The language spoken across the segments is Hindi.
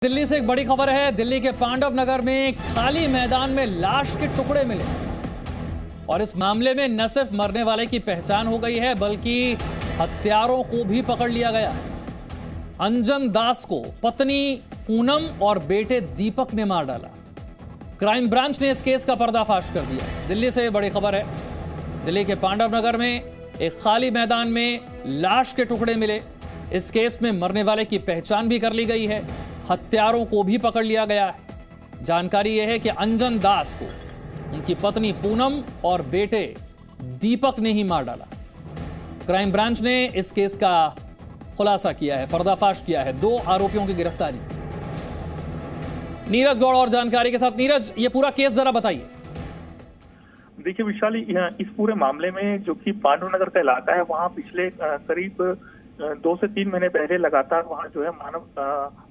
दिल्ली से एक बड़ी खबर है। दिल्ली के पांडव नगर में एक खाली मैदान में लाश के टुकड़े मिले और इस मामले में न सिर्फ मरने वाले की पहचान हो गई है बल्कि हत्यारों को भी पकड़ लिया गया है। अंजन दास को पत्नी पूनम और बेटे दीपक ने मार डाला। क्राइम ब्रांच ने इस केस का पर्दाफाश कर दिया। दिल्ली से बड़ी खबर है। दिल्ली के पांडव नगर में एक खाली मैदान में लाश के टुकड़े मिले। इस केस में मरने वाले की पहचान भी कर ली गई है, हत्यारों को भी पकड़ लिया गया है। जानकारी यह है कि अंजन दास को उनकी पत्नी पूनम और बेटे दीपक ने ही मार डाला। क्राइम ब्रांच ने इस केस का खुलासा किया है, पर्दाफाश किया है। 2 आरोपियों की गिरफ्तारी। नीरज गौड़ और जानकारी के साथ। नीरज, ये पूरा केस जरा बताइए। देखिए विशाली, इस पूरे मामले में जो कि पांडव नगर का इलाका है, वहाँ पिछले करीब 2 से 3 महीने पहले लगातार वहाँ जो है मानव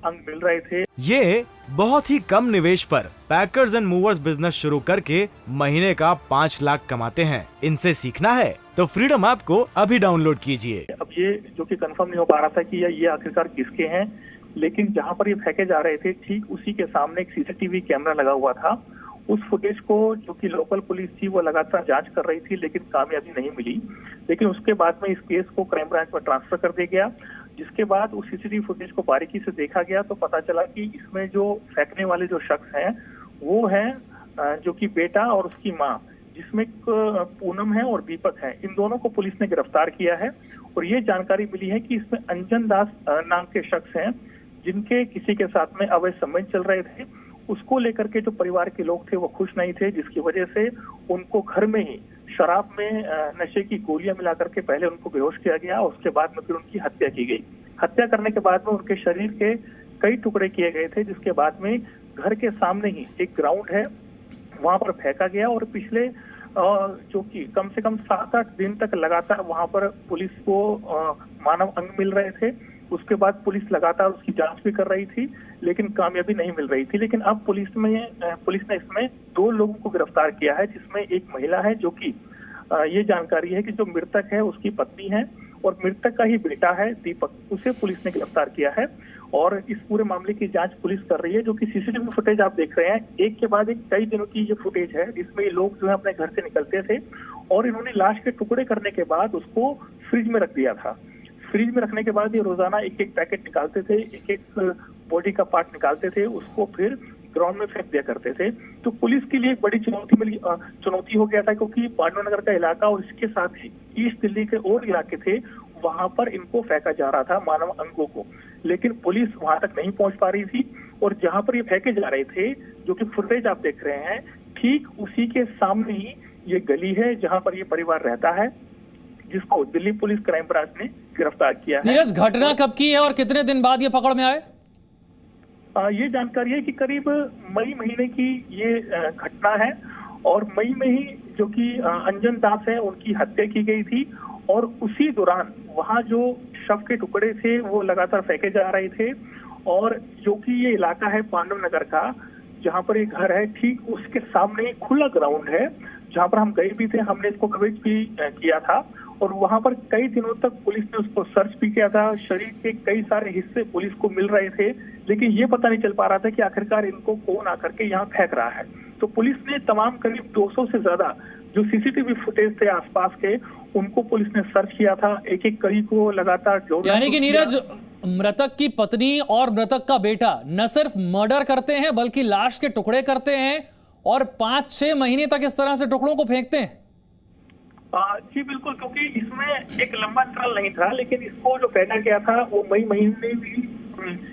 अंग मिल रहे थे। ये बहुत ही कम निवेश पर पैकर्स एंड मूवर्स बिजनेस शुरू करके महीने का 5 लाख कमाते हैं। इनसे सीखना है तो फ्रीडम ऐप को अभी डाउनलोड कीजिए। अब ये जो कि कंफर्म नहीं हो पा रहा था कि ये आखिरकार किसके हैं, लेकिन जहाँ पर ये फेंके जा रहे थे ठीक उसी के सामने एक सीसीटीवी कैमरा लगा हुआ था। उस फुटेज को जो कि लोकल पुलिस थी वो लगातार जांच कर रही थी, लेकिन कामयाबी नहीं मिली। लेकिन उसके बाद में इस केस को क्राइम ब्रांच में ट्रांसफर कर दिया गया, जिसके बाद उस सीसीटीवी फुटेज को बारीकी से देखा गया तो पता चला कि इसमें जो फेंकने वाले जो शख्स हैं वो हैं जो कि बेटा और उसकी माँ, जिसमें पूनम है और दीपक है। इन दोनों को पुलिस ने गिरफ्तार किया है और ये जानकारी मिली है कि इसमें अंजन दास नाम के शख्स हैं जिनके किसी के साथ में अवैध संबंध चल रहे थे। उसको लेकर के जो परिवार के लोग थे वो खुश नहीं थे, जिसकी वजह से उनको घर में ही शराब में नशे की गोलियां मिला करके पहले उनको बेहोश किया गया, उसके बाद में फिर उनकी हत्या की गई। हत्या करने के बाद में उनके शरीर के कई टुकड़े किए गए थे, जिसके बाद में घर के सामने ही एक ग्राउंड है वहां पर फेंका गया। और पिछले जो कि कम से कम 7-8 दिन तक लगातार वहां पर पुलिस को मानव अंग मिल रहे थे। उसके बाद पुलिस लगातार उसकी जांच भी कर रही थी, लेकिन कामयाबी नहीं मिल रही थी। लेकिन अब पुलिस ने इसमें 2 लोगों को गिरफ्तार किया है, जिसमें एक महिला है जो कि ये जानकारी है कि जो मृतक है उसकी पत्नी है और मृतक का ही बेटा है दीपक, उसे पुलिस ने गिरफ्तार किया है। और इस पूरे मामले की जांच पुलिस कर रही है। जो कि सीसीटीवी फुटेज आप देख रहे हैं, एक के बाद एक कई दिनों की ये फुटेज है, जिसमें ये लोग जो है अपने घर से निकलते थे और इन्होंने लाश के टुकड़े करने के बाद उसको फ्रिज में रख दिया था। फ्रिज में रखने के बाद ये रोजाना एक पैकेट निकालते थे, एक बॉडी का पार्ट निकालते थे, उसको फिर ग्राउंड में फेंक दिया करते थे। तो पुलिस के लिए एक बड़ी चुनौती हो गया था, क्योंकि पांडव नगर का इलाका और इसके साथ ही ईस्ट दिल्ली के और इलाके थे, वहां पर इनको फेंका जा रहा था मानव अंगों को, लेकिन पुलिस वहां तक नहीं पहुंच पा रही थी। और जहां पर ये फेंके जा रहे थे, जो कि फुटेज आप देख रहे हैं, ठीक उसी के सामने ही ये गली है जहां पर ये परिवार रहता है, जिसको दिल्ली पुलिस क्राइम ब्रांच ने गिरफ्तार किया है। नीरज, घटना कब की है और कितने दिन बाद ये पकड़ में आए? ये जानकारी है कि करीब मई महीने की ये घटना है और मई में ही जो कि अंजन दास है उनकी हत्या की गई थी। और उसी दौरान वहां जो शव के टुकड़े थे वो लगातार फेंके जा रहे थे। और जो कि ये इलाका है पांडव नगर का, जहां पर ये घर है, ठीक उसके सामने खुला ग्राउंड है जहां पर हम गए भी थे, हमने इसको कवरेज भी किया था। और वहां पर कई दिनों तक पुलिस ने उसको सर्च भी किया था। शरीर के कई सारे हिस्से पुलिस को मिल रहे थे, लेकिन ये पता नहीं चल पा रहा था कि आखिरकार इनको कौन आकर के यहाँ फेंक रहा है। तो पुलिस ने तमाम करीब 200 से ज्यादा जो सीसीटीवी फुटेज थे आसपास के, उनको पुलिस ने सर्च किया था। एक कड़ी को लगातार जोड़ना। यानी कि नीरज, मृतक की पत्नी और मृतक का बेटा न सिर्फ मर्डर करते हैं बल्कि लाश के टुकड़े करते हैं और 5-6 महीने तक इस तरह से टुकड़ों को फेंकते हैं। जी बिल्कुल, क्योंकि इसमें एक लंबा अंतराल नहीं था, लेकिन इसको जो फेंका गया था वो मई महीने भी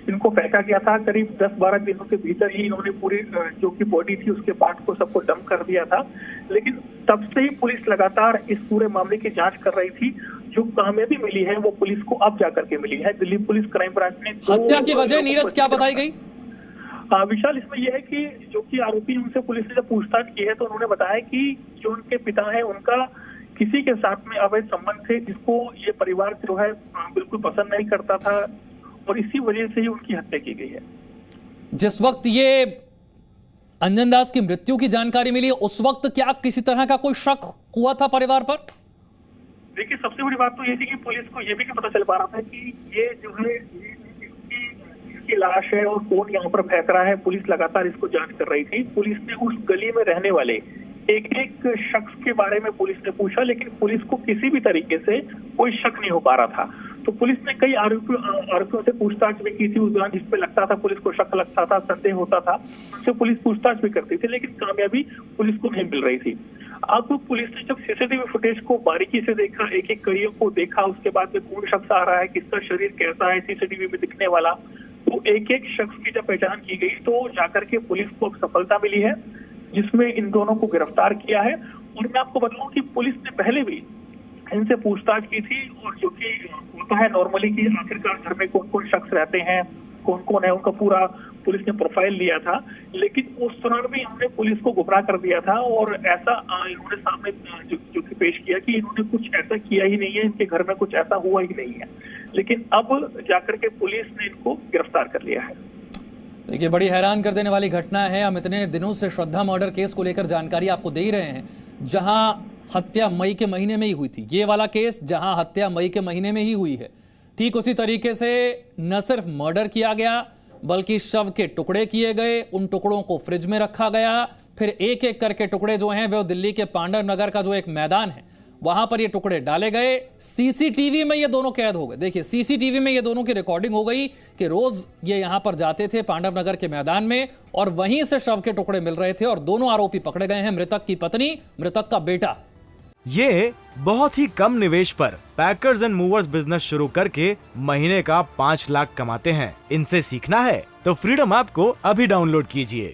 इनको फेंका गया था। करीब 10-12 दिनों के भीतर ही इन्होंने पूरी जो की बॉडी थी उसके पार्ट को सबको डंप कर दिया था। लेकिन तब से ही पुलिस लगातार इस पूरे मामले की जांच कर रही थी। जो कामयाबी मिली है वो पुलिस को अब जाकर के मिली है। दिल्ली पुलिस क्राइम ब्रांच ने हत्या की वजह नीरज क्या बताई गई? विशाल, इसमें यह है कि जो कि आरोपी, उनसे पुलिस ने जब पूछताछ की है तो उन्होंने बताया कि जो उनके पिता है उनका किसी के साथ में अवैध संबंध थे, जिसको ये परिवार जो है बिल्कुल पसंद नहीं करता था और इसी वजह से ही उनकी हत्या की गई है। जिस वक्त ये अंजन दास की मृत्यु की जानकारी मिली, उस वक्त क्या किसी तरह का कोई शक हुआ था परिवार पर? देखिए, सबसे बड़ी बात तो ये थी कि पुलिस को ये भी पता चल पा रहा था कि ये जो है किसकी लाश है और कौन यहाँ पर फेंक रहा है, पुलिस लगातार इसको जांच कर रही थी। पुलिस ने उस गली में रहने वाले एक एक शख्स के बारे में पुलिस ने पूछा, लेकिन पुलिस को किसी भी तरीके से कोई शक नहीं हो पा रहा था। तो पुलिस ने कई आरोपियों से पूछताछ भी की थी उस दौरान, जिसपे लगता था पुलिस को शक लगता था, संदेह होता था, उनसे पुलिस पूछताछ भी करती थी, लेकिन कामयाबी पुलिस को नहीं मिल रही थी। अब पुलिस ने जब सीसीटीवी फुटेज को बारीकी से देखा, एक एक कड़ियों को देखा, उसके बाद में कौन शख्स आ रहा है, किसका शरीर कैसा है सीसीटीवी में दिखने वाला, तो एक एक शख्स की जब पहचान की गई तो जाकर के पुलिस को सफलता मिली है, जिसमें इन दोनों को गिरफ्तार किया है। और मैं आपको बताऊं कि पुलिस ने पहले भी इनसे पूछताछ की थी, और जो कि होता है नॉर्मली कि आखिरकार घर में कौन कौन शख्स रहते हैं, कौन कौन है, उनका पूरा पुलिस ने प्रोफाइल लिया था, लेकिन उस दौरान भी इन्होंने पुलिस को गुमराह कर दिया था। और ऐसा इन्होंने सामने जो कि पेश किया कि इन्होंने कुछ ऐसा किया ही नहीं है, इनके घर में कुछ ऐसा हुआ ही नहीं है, लेकिन अब जाकर के पुलिस ने इनको गिरफ्तार कर लिया है। देखिए, बड़ी हैरान कर देने वाली घटना है। हम इतने दिनों से श्रद्धा मर्डर केस को लेकर जानकारी आपको दे ही रहे हैं, जहां हत्या मई के महीने में ही हुई थी। ये वाला केस जहां हत्या मई के महीने में ही हुई है, ठीक उसी तरीके से न सिर्फ मर्डर किया गया बल्कि शव के टुकड़े किए गए, उन टुकड़ों को फ्रिज में रखा गया, फिर एक एक करके टुकड़े जो हैं वो दिल्ली के पांडव नगर का जो एक मैदान है वहां पर ये टुकड़े डाले गए। सीसीटीवी में ये दोनों कैद हो गए। देखिए, सीसीटीवी में ये दोनों की रिकॉर्डिंग हो गई कि रोज ये यहां पर जाते थे पांडव नगर के मैदान में, और वहीं से शव के टुकड़े मिल रहे थे। और दोनों आरोपी पकड़े गए हैं, मृतक की पत्नी, मृतक का बेटा। ये बहुत ही कम निवेश पर पैकर्स एंड मूवर्स बिजनेस शुरू करके महीने का 5 लाख कमाते हैं। इनसे सीखना है तो फ्रीडम ऐप को अभी डाउनलोड कीजिए।